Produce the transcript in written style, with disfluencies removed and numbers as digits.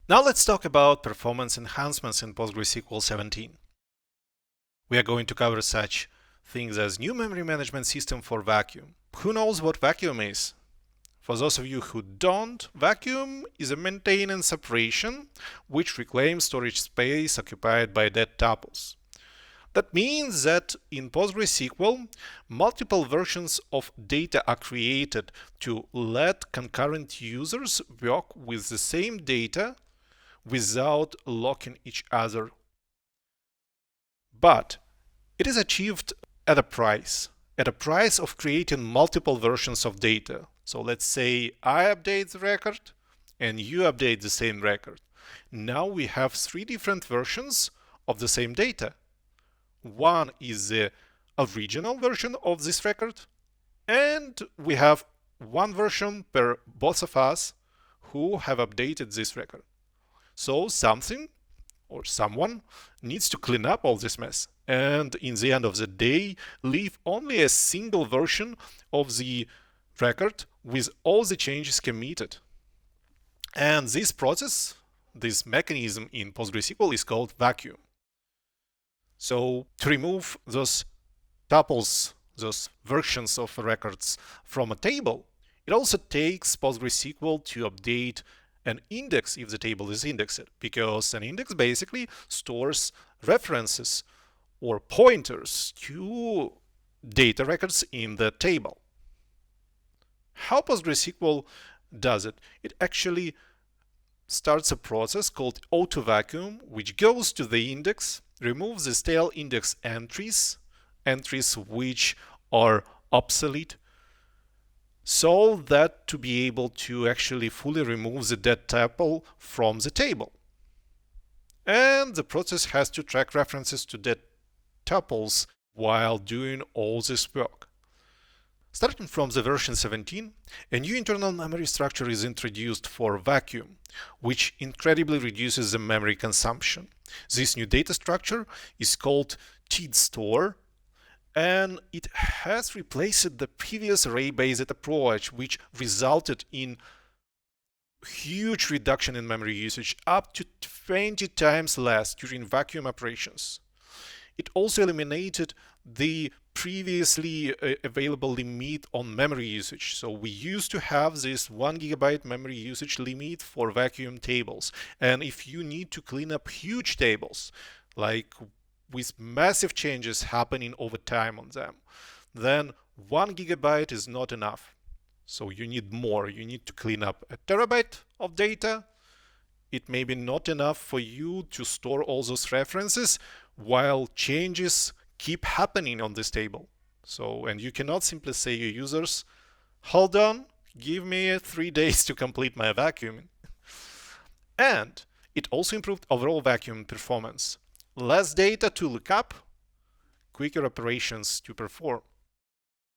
Now let's talk about performance enhancements in PostgreSQL 17. We are going to cover such things as new memory management system for vacuum. Who knows what vacuum is? For those of you who don't, vacuum is a maintenance operation which reclaims storage space occupied by dead tuples. That means that in PostgreSQL, multiple versions of data are created to let concurrent users work with the same data without locking each other. But it is achieved at a price of creating multiple versions of data. So let's say I update the record and you update the same record. Now we have three different versions of the same data. One is the original version of this record, and we have one version per both of us who have updated this record. So something or someone needs to clean up all this mess, and in the end of the day, leave only a single version of the record with all the changes committed. And this process, this mechanism in PostgreSQL is called vacuum. So to remove those tuples, those versions of records from a table, it also takes PostgreSQL to update an index if the table is indexed, because an index basically stores references or pointers to data records in the table. How PostgreSQL does it? It actually starts a process called auto-vacuum, which goes to the index, removes the stale index entries which are obsolete, so that to be able to actually fully remove the dead tuple from the table. And the process has to track references to dead tuples while doing all this work. Starting from the version 17, a new internal memory structure is introduced for vacuum, which incredibly reduces the memory consumption. This new data structure is called TidStore, and it has replaced the previous array-based approach, which resulted in huge reduction in memory usage, up to 20 times less during vacuum operations. It also eliminated the previously available limit on memory usage. So we used to have this 1 GB memory usage limit for vacuum tables. And if you need to clean up huge tables, like with massive changes happening over time on them, then 1 GB is not enough. So you need more. You need to clean up a terabyte of data. It may be not enough for you to store all those references while changes keep happening on this table. So, and you cannot simply say to your users, hold on, give me 3 days to complete my vacuuming. And it also improved overall vacuum performance. Less data to look up, quicker operations to perform.